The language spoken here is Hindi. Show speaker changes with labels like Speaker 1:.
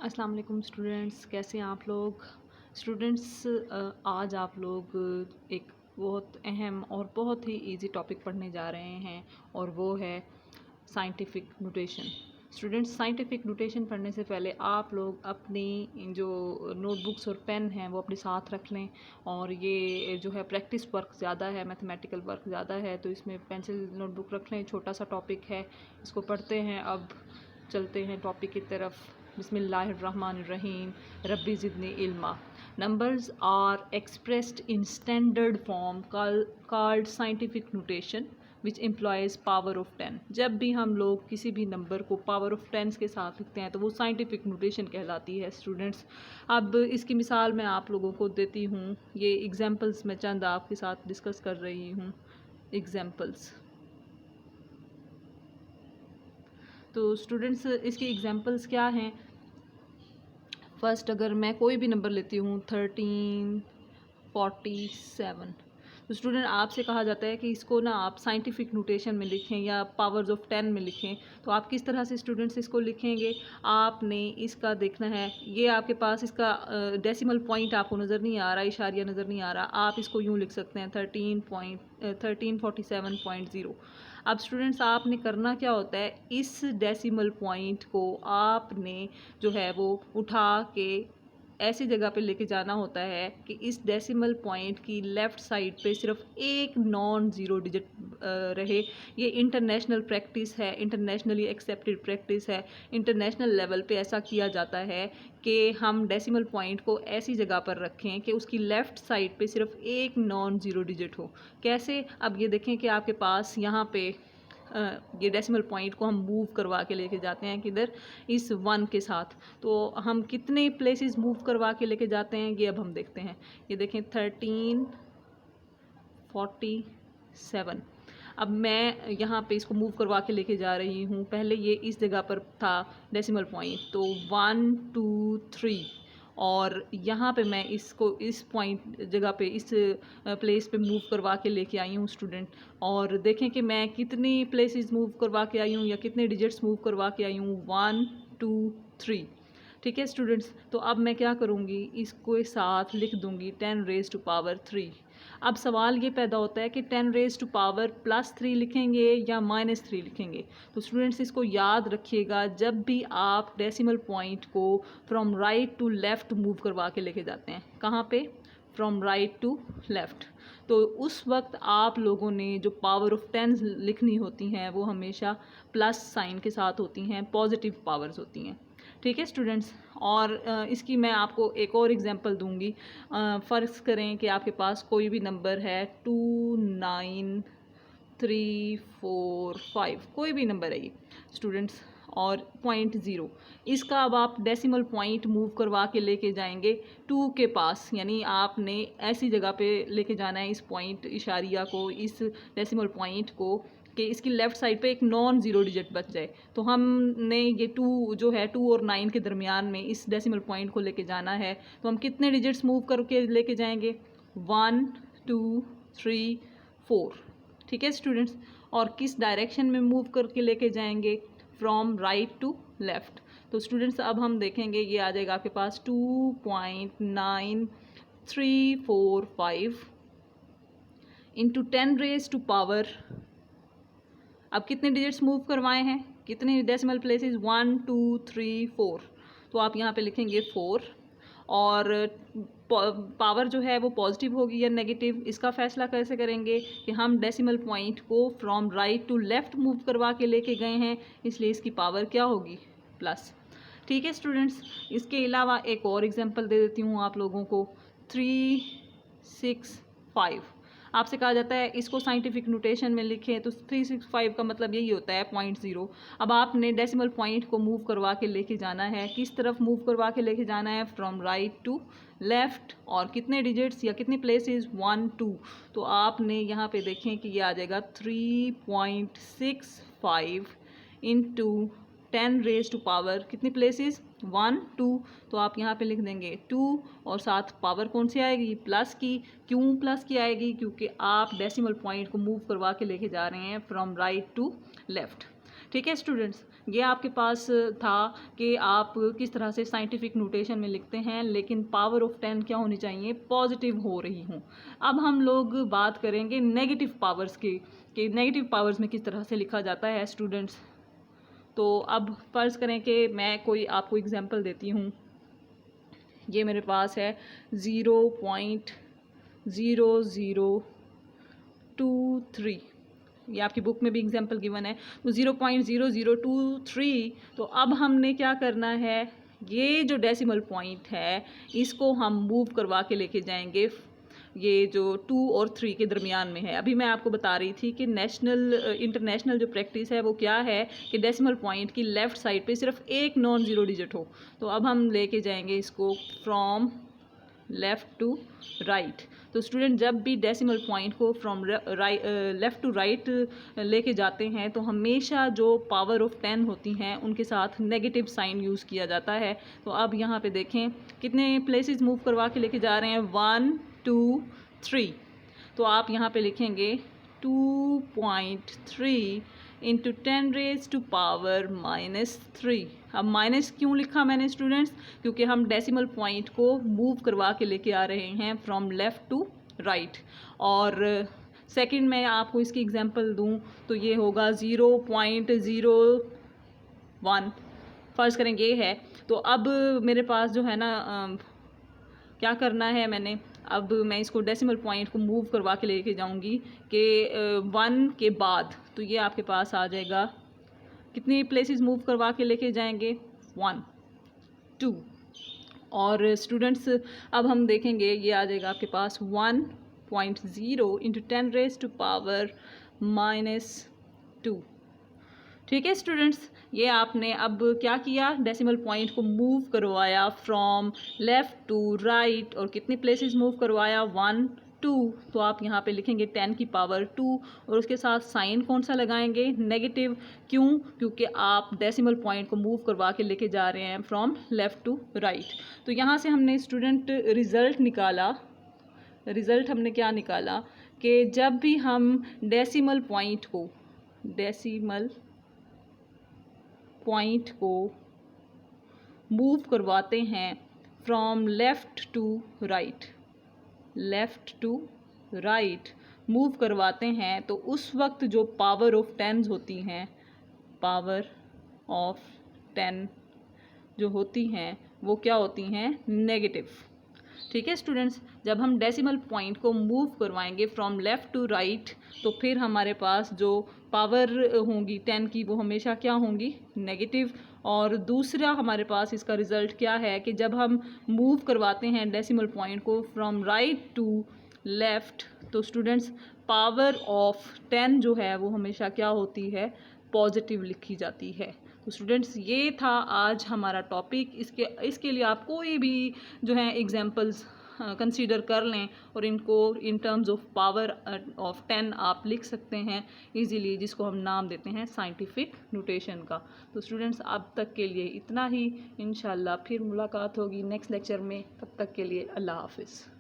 Speaker 1: अस्सलाम वालेकुम स्टूडेंट्स, कैसे हैं आप लोग। स्टूडेंट्स, आज आप लोग एक बहुत अहम और बहुत ही इजी टॉपिक पढ़ने जा रहे हैं और वो है scientific notation. Students, scientific notation पढ़ने से पहले आप लोग अपनी जो नोटबुक्स और पेन हैं वो अपने साथ रख लें। और ये जो है प्रैक्टिस वर्क ज़्यादा है, मैथमेटिकल वर्क ज़्यादा है, तो इसमें पेंसिल नोटबुक रख लें। छोटा सा टॉपिक है, इसको पढ़ते हैं। अब चलते हैं टॉपिक की तरफ। बिस्मिल्लाहिर्रहमानिर्रहीम। रब्बी ज़िदनी इल्मा। Numbers are expressed in standard form called scientific notation which implies power of 10। जब भी हम लोग किसी भी नंबर को पावर ऑफ 10 के साथ लिखते हैं तो वो साइंटिफिक नोटेशन कहलाती है स्टूडेंट्स। अब इसकी मिसाल मैं आप लोगों को देती हूँ। ये एग्जांपल्स मैं चंद आपके साथ डिस्कस कर रही हूँ। एग्जांपल्स, तो स्टूडेंट्स इसकी एग्जांपल्स क्या हैं। फर्स्ट, अगर मैं कोई भी नंबर लेती हूँ 1347, तो स्टूडेंट आपसे कहा जाता है कि इसको ना आप साइंटिफिक नोटेशन में लिखें या पावर्स ऑफ 10 में लिखें। तो आप किस तरह से स्टूडेंट्स इसको लिखेंगे, आपने इसका देखना है। ये आपके पास इसका डेसिमल पॉइंट आपको नज़र नहीं आ रहा, इशारिया नज़र नहीं आ रहा। आप इसको यूँ लिख सकते हैं 1347.0। अब स्टूडेंट्स आपने करना क्या होता है, इस डेसिमल पॉइंट को आपने जो है वो उठा के ऐसी जगह पे लेके जाना होता है कि इस डेसिमल पॉइंट की लेफ़्ट साइड पे सिर्फ एक नॉन ज़ीरो डिजिट रहे। ये इंटरनेशनल प्रैक्टिस है, इंटरनेशनली एक्सेप्टेड प्रैक्टिस है। इंटरनेशनल लेवल पे ऐसा किया जाता है कि हम डेसिमल पॉइंट को ऐसी जगह पर रखें कि उसकी लेफ़्ट साइड पे सिर्फ एक नॉन ज़ीरो डिजिट हो। कैसे, अब ये देखें कि आपके पास यहाँ पे ये डेसिमल पॉइंट को हम मूव करवा के लेके जाते हैं किधर, इस 1 के साथ। तो हम कितने प्लेसेस मूव करवा के लेके जाते हैं ये अब हम देखते हैं। ये देखें 1347। अब मैं यहाँ पे इसको मूव करवा के लेके जा रही हूँ। पहले ये इस जगह पर था डेसिमल पॉइंट, तो 1 2 3, और यहाँ पे मैं इसको इस पॉइंट जगह पे इस प्लेस पे मूव करवा के लेके आई हूँ स्टूडेंट। और देखें कि मैं कितनी प्लेसेस मूव करवा के आई हूँ या कितने डिजिट्स मूव करवा के आई हूँ, 1 2 3। ठीक है स्टूडेंट्स, तो अब मैं क्या करूँगी, इसको साथ लिख दूँगी 10 रेज़ टू पावर 3। अब सवाल ये पैदा होता है कि 10 रेज़ टू पावर +3 लिखेंगे या -3 लिखेंगे। तो स्टूडेंट्स इसको याद रखिएगा, जब भी आप डेसिमल पॉइंट को from right to left move करवा के लेके जाते हैं, कहाँ पे, फ्रॉम राइट टू लेफ़्ट, तो उस वक्त आप लोगों ने जो पावर ऑफ 10 लिखनी होती हैं वो हमेशा प्लस साइन के साथ होती हैं, पॉजिटिव पावर्स होती हैं। ठीक है स्टूडेंट्स, और इसकी मैं आपको एक और एग्जांपल दूंगी। फ़र्ज़ करें कि आपके पास कोई भी नंबर है 29345, कोई भी नंबर है ये स्टूडेंट्स, और 0.0। इसका अब आप डेसिमल पॉइंट मूव करवा के लेके जाएंगे 2 के पास, यानी आपने ऐसी जगह पे लेके जाना है इस पॉइंट इशारिया को, इस डेसिमल पॉइंट को, कि इसकी लेफ़्ट साइड पे एक नॉन ज़ीरो डिजिट बच जाए। तो हमने ये 2 जो है 2 और 9 के दरमियान में इस डेसिमल पॉइंट को लेके जाना है। तो हम कितने डिजिट्स मूव करके लेके जाएंगे, 1 2 3 4। ठीक है स्टूडेंट्स, और किस डायरेक्शन में मूव करके लेके जाएंगे, फ्रॉम राइट टू लेफ़्ट। तो स्टूडेंट्स अब हम देखेंगे, ये आ जाएगा आपके पास 2.9345 इंटू 10 रेज़ टू पावर। अब कितने डिजिट्स मूव करवाए हैं, कितने डेसिमल प्लेसेस, 1 2 3 4। तो आप यहाँ पे लिखेंगे 4। और पावर जो है वो पॉजिटिव होगी या नेगेटिव, इसका फैसला कैसे करेंगे कि हम डेसिमल पॉइंट को from right to left move करवा के लेके गए हैं, इसलिए इसकी पावर क्या होगी, प्लस। ठीक है स्टूडेंट्स, इसके अलावा एक और एग्जांपल दे देती हूँ आप लोगों को। 365, आपसे कहा जाता है इसको साइंटिफिक नोटेशन में लिखें, तो 365 का मतलब यही होता है 0.0। अब आपने डेसिमल पॉइंट को मूव करवा के लेके जाना है, किस तरफ मूव करवा के लेके जाना है, फ्रॉम राइट टू लेफ़्ट, और कितने डिजिट्स या कितने प्लेसेस, 1 2। तो आपने यहाँ पे देखें कि ये आ जाएगा 3.65 इंटू 10 रेज़ टू पावर कितनी प्लेसेस, 1 2। तो आप यहाँ पे लिख देंगे 2, और साथ पावर कौन सी आएगी, प्लस की। क्यों प्लस की आएगी, क्योंकि आप डेसिमल पॉइंट को मूव करवा के लेके जा रहे हैं फ्रॉम राइट टू लेफ़्ट। ठीक है स्टूडेंट्स, ये आपके पास था कि आप किस तरह से साइंटिफिक नोटेशन में लिखते हैं, लेकिन पावर ऑफ 10 क्या होनी चाहिए, पॉजिटिव हो रही हूँ। अब हम लोग बात करेंगे नेगेटिव पावर्स की, कि नेगेटिव पावर्स में किस तरह से लिखा जाता है स्टूडेंट्स। तो अब फ़र्ज़ करें कि मैं कोई आपको एग्जांपल देती हूँ। ये मेरे पास है 0.0023, ये आपकी बुक में भी एग्जांपल गिवन है। तो 0.0023, तो अब हमने क्या करना है, ये जो डेसिमल पॉइंट है इसको हम मूव करवा के लेके जाएंगे, ये जो 2 और 3 के दरमियान में है। अभी मैं आपको बता रही थी कि इंटरनेशनल जो प्रैक्टिस है वो क्या है कि डेसिमल पॉइंट की लेफ़्ट साइड पे सिर्फ एक नॉन ज़ीरो डिजिट हो। तो अब हम लेके जाएंगे इसको फ्रॉम लेफ़्ट टू राइट। तो स्टूडेंट जब भी डेसिमल पॉइंट को फ्रॉम लेफ़्ट टू राइट लेके जाते हैं तो हमेशा जो पावर ऑफ 10 होती हैं उनके साथ नेगेटिव साइन यूज़ किया जाता है। तो अब यहाँ पे देखें कितने प्लेसेस मूव करवा के लेके जा रहे हैं, 1 2 3। तो आप यहाँ पे लिखेंगे 2.3 इंटू 10 रेज टू पावर -3। अब माइनस क्यों लिखा मैंने स्टूडेंट्स, क्योंकि हम डेसिमल पॉइंट को मूव करवा के लेके आ रहे हैं फ्रॉम लेफ़्ट टू राइट। और सेकंड में आपको इसकी एग्जांपल दूं तो ये होगा 0.01, फ़र्ज़ करें ये है। तो अब मेरे पास जो है ना क्या करना है मैंने, अब मैं इसको डेसिमल पॉइंट को मूव करवा के लेके जाऊंगी कि 1 के बाद, तो ये आपके पास आ जाएगा, कितनी प्लेसेस मूव करवा के लेके जाएंगे, 1 2। और स्टूडेंट्स अब हम देखेंगे ये आ जाएगा आपके पास 1.0 इंटू 10 रेज टू पावर -2। ठीक है स्टूडेंट्स, ये आपने अब क्या किया, डेसिमल पॉइंट को मूव करवाया फ्रॉम लेफ़्ट टू राइट, और कितनी प्लेसेस मूव करवाया, 1 2। तो आप यहाँ पे लिखेंगे 10 की पावर 2, और उसके साथ साइन कौन सा लगाएंगे, नेगेटिव। क्यों, क्योंकि आप डेसिमल पॉइंट को मूव करवा के लेके जा रहे हैं फ्रॉम लेफ़्ट टू राइट। तो यहाँ से हमने स्टूडेंट रिज़ल्ट निकाला, रिज़ल्ट हमने क्या निकाला कि जब भी हम डेसिमल पॉइंट को मूव करवाते हैं from left to right move करवाते हैं, तो उस वक्त जो पावर ऑफ 10 होती हैं, पावर ऑफ 10 जो होती हैं वो क्या होती हैं, नेगेटिव। ठीक है स्टूडेंट्स, जब हम डेसिमल पॉइंट को मूव करवाएंगे फ्रॉम लेफ़्ट टू राइट तो फिर हमारे पास जो पावर होंगी 10 की वो हमेशा क्या होंगी, नेगेटिव। और दूसरा हमारे पास इसका रिज़ल्ट क्या है कि जब हम मूव करवाते हैं डेसिमल पॉइंट को फ्रॉम राइट टू लेफ़्ट, तो स्टूडेंट्स पावर ऑफ 10 जो है वो हमेशा क्या होती है, पॉजिटिव लिखी जाती है। तो स्टूडेंट्स ये था आज हमारा टॉपिक। इसके लिए आप कोई भी जो है एग्जांपल्स कंसीडर कर लें और इनको in terms of power of 10 आप लिख सकते हैं इजीली, जिसको हम नाम देते हैं साइंटिफिक नोटेशन का। तो स्टूडेंट्स अब तक के लिए इतना ही, इंशाल्लाह फिर मुलाकात होगी नेक्स्ट लेक्चर में। तब तक के लिए अल्लाह हाफिज़।